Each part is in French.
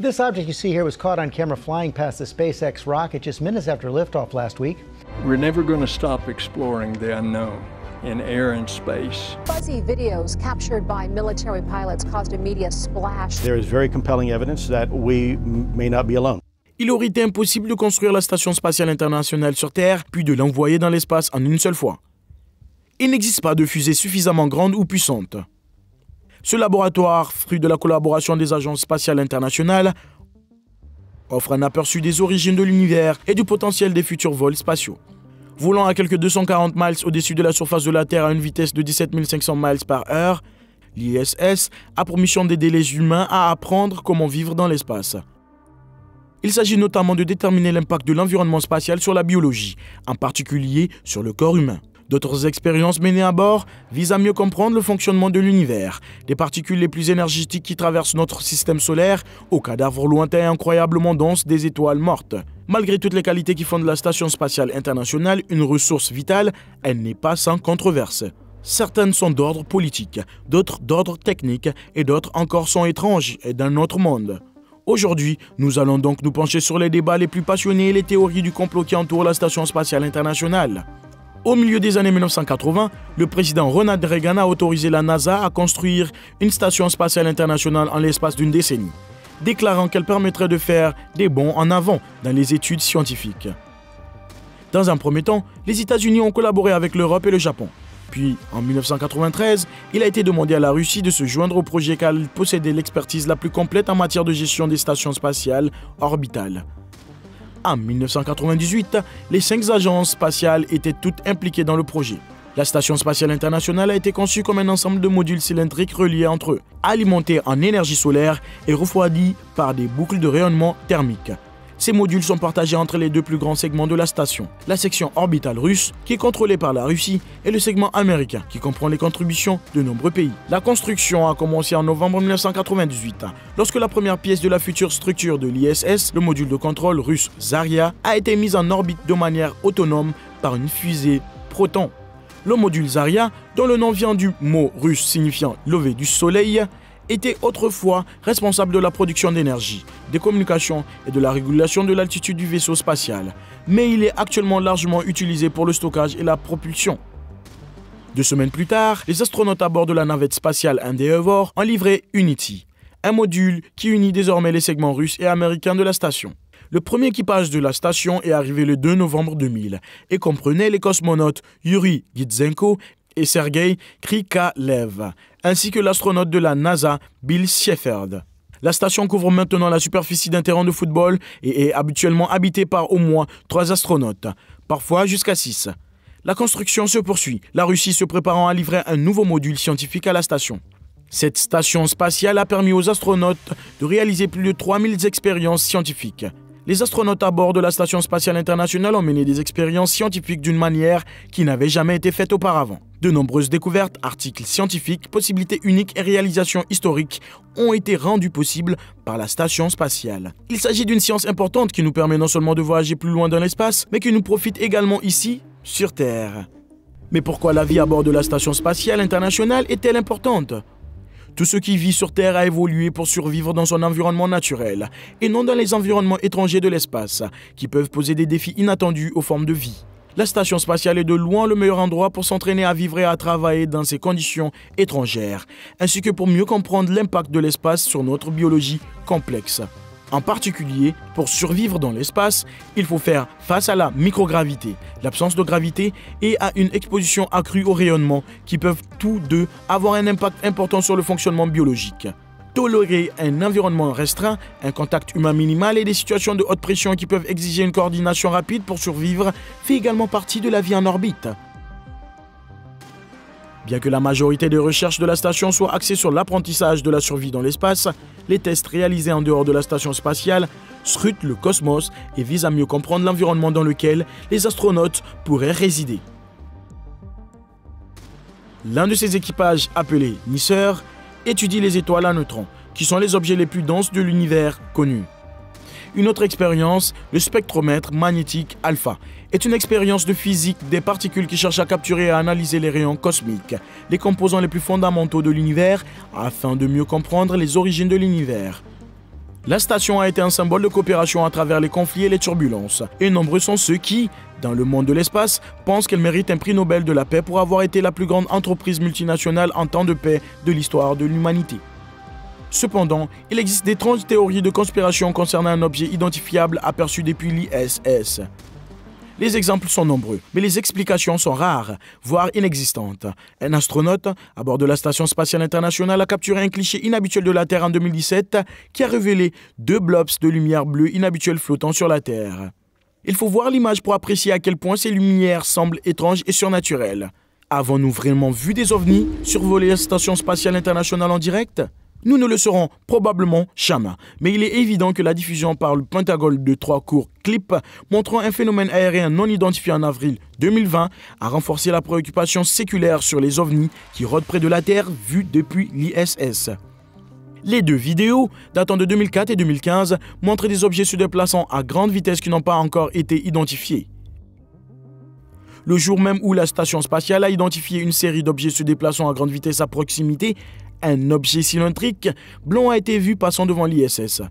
This object you see here was caught on camera flying past the SpaceX rocket just minutes after liftoff last week. We're never going to stop exploring the unknown in air and space. Fuzzy videos captured by military pilots caused a media splash. There is very compelling evidence that we may not be alone. Il aurait été impossible de construire la Station spatiale internationale sur Terre, puis de l'envoyer dans l'espace en une seule fois. Il n'existe pas de fusée suffisamment grande ou puissante. Ce laboratoire, fruit de la collaboration des agences spatiales internationales, offre un aperçu des origines de l'univers et du potentiel des futurs vols spatiaux. Volant à quelques 240 miles au-dessus de la surface de la Terre à une vitesse de 17 500 miles par heure, l'ISS a pour mission d'aider les humains à apprendre comment vivre dans l'espace. Il s'agit notamment de déterminer l'impact de l'environnement spatial sur la biologie, en particulier sur le corps humain. D'autres expériences menées à bord visent à mieux comprendre le fonctionnement de l'univers, des particules les plus énergétiques qui traversent notre système solaire, aux cadavres lointains et incroyablement denses des étoiles mortes. Malgré toutes les qualités qui font de la Station spatiale internationale une ressource vitale, elle n'est pas sans controverse. Certaines sont d'ordre politique, d'autres d'ordre technique et d'autres encore sont étranges et d'un autre monde. Aujourd'hui, nous allons donc nous pencher sur les débats les plus passionnés et les théories du complot qui entourent la Station spatiale internationale. Au milieu des années 1980, le président Ronald Reagan a autorisé la NASA à construire une station spatiale internationale en l'espace d'une décennie, déclarant qu'elle permettrait de faire des bonds en avant dans les études scientifiques. Dans un premier temps, les États-Unis ont collaboré avec l'Europe et le Japon. Puis, en 1993, il a été demandé à la Russie de se joindre au projet car elle possédait l'expertise la plus complète en matière de gestion des stations spatiales orbitales. En 1998, les 5 agences spatiales étaient toutes impliquées dans le projet. La Station spatiale internationale a été conçue comme un ensemble de modules cylindriques reliés entre eux, alimentés en énergie solaire et refroidis par des boucles de rayonnement thermique. Ces modules sont partagés entre les deux plus grands segments de la station, la section orbitale russe, qui est contrôlée par la Russie, et le segment américain, qui comprend les contributions de nombreux pays. La construction a commencé en novembre 1998, lorsque la première pièce de la future structure de l'ISS, le module de contrôle russe Zarya, a été mise en orbite de manière autonome par une fusée Proton. Le module Zarya, dont le nom vient du mot russe signifiant « lever du soleil », était autrefois responsable de la production d'énergie, des communications et de la régulation de l'altitude du vaisseau spatial, mais il est actuellement largement utilisé pour le stockage et la propulsion. 2 semaines plus tard, les astronautes à bord de la navette spatiale Endeavour ont livré Unity, un module qui unit désormais les segments russes et américains de la station. Le premier équipage de la station est arrivé le 2 novembre 2000 et comprenait les cosmonautes Yuri Gitzenko et Sergei Krikalev, ainsi que l'astronaute de la NASA, Bill Shepard. La station couvre maintenant la superficie d'un terrain de football et est habituellement habitée par au moins 3 astronautes, parfois jusqu'à 6. La construction se poursuit, la Russie se préparant à livrer un nouveau module scientifique à la station. Cette station spatiale a permis aux astronautes de réaliser plus de 3000 expériences scientifiques. Les astronautes à bord de la Station spatiale internationale ont mené des expériences scientifiques d'une manière qui n'avait jamais été faite auparavant. De nombreuses découvertes, articles scientifiques, possibilités uniques et réalisations historiques ont été rendues possibles par la Station spatiale. Il s'agit d'une science importante qui nous permet non seulement de voyager plus loin dans l'espace, mais qui nous profite également ici, sur Terre. Mais pourquoi la vie à bord de la Station spatiale internationale est-elle importante ? Tout ce qui vit sur Terre a évolué pour survivre dans son environnement naturel, et non dans les environnements étrangers de l'espace, qui peuvent poser des défis inattendus aux formes de vie. La Station spatiale est de loin le meilleur endroit pour s'entraîner à vivre et à travailler dans ces conditions étrangères, ainsi que pour mieux comprendre l'impact de l'espace sur notre biologie complexe. En particulier, pour survivre dans l'espace, il faut faire face à la microgravité, l'absence de gravité et à une exposition accrue aux rayonnements qui peuvent tous deux avoir un impact important sur le fonctionnement biologique. Tolérer un environnement restreint, un contact humain minimal et des situations de haute pression qui peuvent exiger une coordination rapide pour survivre fait également partie de la vie en orbite. Bien que la majorité des recherches de la station soient axées sur l'apprentissage de la survie dans l'espace, les tests réalisés en dehors de la station spatiale scrutent le cosmos et visent à mieux comprendre l'environnement dans lequel les astronautes pourraient résider. L'un de ces équipages, appelé NICER, étudie les étoiles à neutrons, qui sont les objets les plus denses de l'univers connu. Une autre expérience, le spectromètre magnétique alpha, est une expérience de physique des particules qui cherche à capturer et à analyser les rayons cosmiques, les composants les plus fondamentaux de l'univers, afin de mieux comprendre les origines de l'univers. La station a été un symbole de coopération à travers les conflits et les turbulences. Et nombreux sont ceux qui, dans le monde de l'espace, pensent qu'elle mérite un prix Nobel de la paix pour avoir été la plus grande entreprise multinationale en temps de paix de l'histoire de l'humanité. Cependant, il existe d'étranges théories de conspiration concernant un objet identifiable aperçu depuis l'ISS. Les exemples sont nombreux, mais les explications sont rares, voire inexistantes. Un astronaute, à bord de la Station spatiale internationale, a capturé un cliché inhabituel de la Terre en 2017 qui a révélé 2 blobs de lumière bleue inhabituels flottant sur la Terre. Il faut voir l'image pour apprécier à quel point ces lumières semblent étranges et surnaturelles. Avons-nous vraiment vu des ovnis survoler la Station spatiale internationale en direct ? Nous ne le saurons probablement jamais, mais il est évident que la diffusion par le Pentagone de 3 courts clips montrant un phénomène aérien non identifié en avril 2020 a renforcé la préoccupation séculaire sur les ovnis qui rôdent près de la Terre vus depuis l'ISS. Les 2 vidéos, datant de 2004 et 2015, montrent des objets se déplaçant à grande vitesse qui n'ont pas encore été identifiés. Le jour même où la station spatiale a identifié une série d'objets se déplaçant à grande vitesse à proximité, un objet cylindrique blanc a été vu passant devant l'ISS.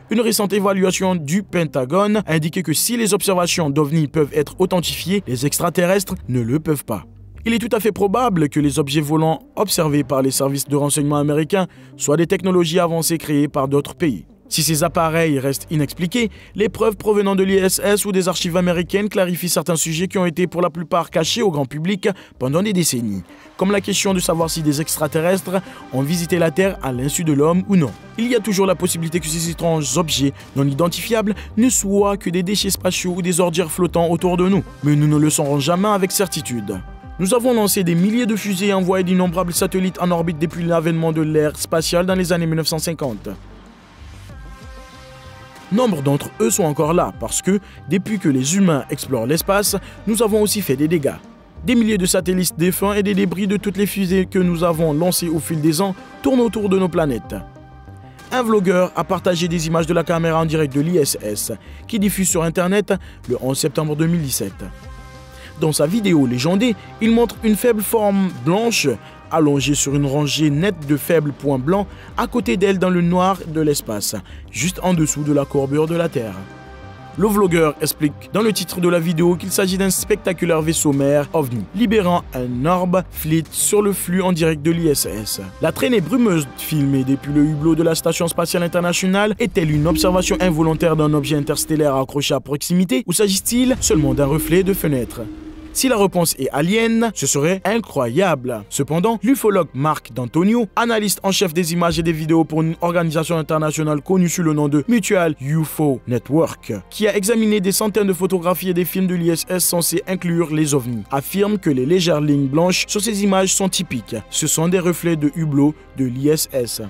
Une récente évaluation du Pentagone a indiqué que si les observations d'OVNI peuvent être authentifiées, les extraterrestres ne le peuvent pas. Il est tout à fait probable que les objets volants observés par les services de renseignement américains soient des technologies avancées créées par d'autres pays. Si ces appareils restent inexpliqués, les preuves provenant de l'ISS ou des archives américaines clarifient certains sujets qui ont été pour la plupart cachés au grand public pendant des décennies, comme la question de savoir si des extraterrestres ont visité la Terre à l'insu de l'homme ou non. Il y a toujours la possibilité que ces étranges objets non identifiables ne soient que des déchets spatiaux ou des ordures flottants autour de nous, mais nous ne le saurons jamais avec certitude. Nous avons lancé des milliers de fusées et envoyé d'innombrables satellites en orbite depuis l'avènement de l'ère spatiale dans les années 1950. Nombre d'entre eux sont encore là parce que, depuis que les humains explorent l'espace, nous avons aussi fait des dégâts. Des milliers de satellites défunts et des débris de toutes les fusées que nous avons lancées au fil des ans tournent autour de nos planètes. Un vlogueur a partagé des images de la caméra en direct de l'ISS qui diffuse sur Internet le 11 septembre 2017. Dans sa vidéo légendée, il montre une faible forme blanche allongée sur une rangée nette de faibles points blancs à côté d'elle dans le noir de l'espace, juste en dessous de la courbure de la Terre. Le vlogueur explique dans le titre de la vidéo qu'il s'agit d'un spectaculaire vaisseau mère OVNI, libérant un orbe fleet sur le flux en direct de l'ISS. La traînée brumeuse filmée depuis le hublot de la Station spatiale internationale est-elle une observation involontaire d'un objet interstellaire accroché à proximité ou s'agit-il seulement d'un reflet de fenêtre ? Si la réponse est alien, ce serait incroyable. Cependant, l'ufologue Marc D'Antonio, analyste en chef des images et des vidéos pour une organisation internationale connue sous le nom de Mutual UFO Network, qui a examiné des centaines de photographies et des films de l'ISS censés inclure les ovnis, affirme que les légères lignes blanches sur ces images sont typiques. Ce sont des reflets de hublot de l'ISS.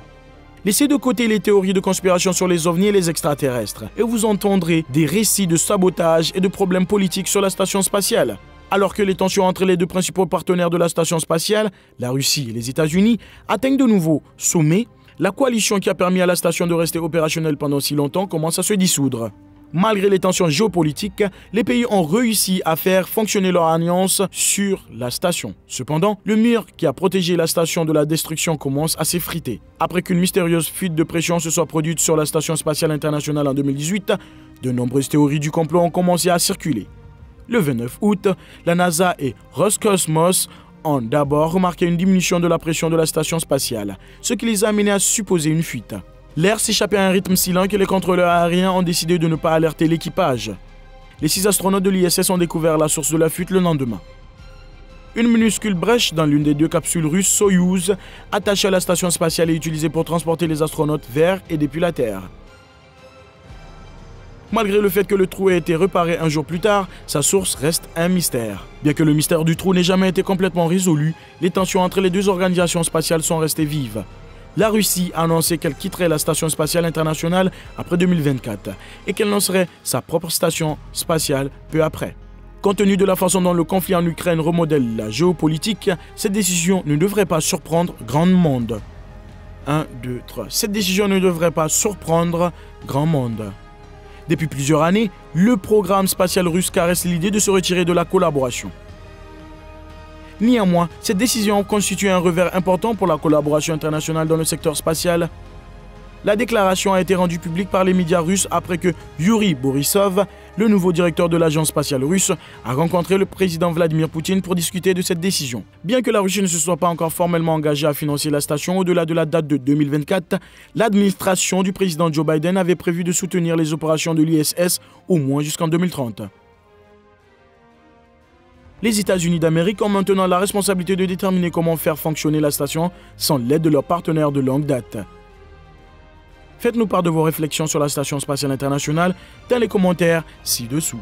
Laissez de côté les théories de conspiration sur les ovnis et les extraterrestres, et vous entendrez des récits de sabotage et de problèmes politiques sur la station spatiale. Alors que les tensions entre les 2 principaux partenaires de la station spatiale, la Russie et les États-Unis, atteignent de nouveau sommet, la coalition qui a permis à la station de rester opérationnelle pendant si longtemps commence à se dissoudre. Malgré les tensions géopolitiques, les pays ont réussi à faire fonctionner leur alliance sur la station. Cependant, le mur qui a protégé la station de la destruction commence à s'effriter. Après qu'une mystérieuse fuite de pression se soit produite sur la station spatiale internationale en 2018, de nombreuses théories du complot ont commencé à circuler. Le 29 août, la NASA et Roscosmos ont d'abord remarqué une diminution de la pression de la station spatiale, ce qui les a amenés à supposer une fuite. L'air s'échappait à un rythme si lent que les contrôleurs aériens ont décidé de ne pas alerter l'équipage. Les 6 astronautes de l'ISS ont découvert la source de la fuite le lendemain. Une minuscule brèche dans l'une des 2 capsules russes Soyouz, attachée à la station spatiale et utilisée pour transporter les astronautes vers et depuis la Terre. Malgré le fait que le trou ait été réparé un jour plus tard, sa source reste un mystère. Bien que le mystère du trou n'ait jamais été complètement résolu, les tensions entre les 2 organisations spatiales sont restées vives. La Russie a annoncé qu'elle quitterait la Station spatiale internationale après 2024 et qu'elle lancerait sa propre station spatiale peu après. Compte tenu de la façon dont le conflit en Ukraine remodèle la géopolitique, cette décision ne devrait pas surprendre grand monde. 1, 2, 3. Cette décision ne devrait pas surprendre grand monde. Depuis plusieurs années, le programme spatial russe caresse l'idée de se retirer de la collaboration. Néanmoins, cette décision constitue un revers important pour la collaboration internationale dans le secteur spatial. La déclaration a été rendue publique par les médias russes après que Yuri Borisov, le nouveau directeur de l'agence spatiale russe, a rencontré le président Vladimir Poutine pour discuter de cette décision. Bien que la Russie ne se soit pas encore formellement engagée à financer la station au-delà de la date de 2024, l'administration du président Joe Biden avait prévu de soutenir les opérations de l'ISS au moins jusqu'en 2030. Les États-Unis d'Amérique ont maintenant la responsabilité de déterminer comment faire fonctionner la station sans l'aide de leurs partenaires de longue date. Faites-nous part de vos réflexions sur la Station spatiale internationale dans les commentaires ci-dessous.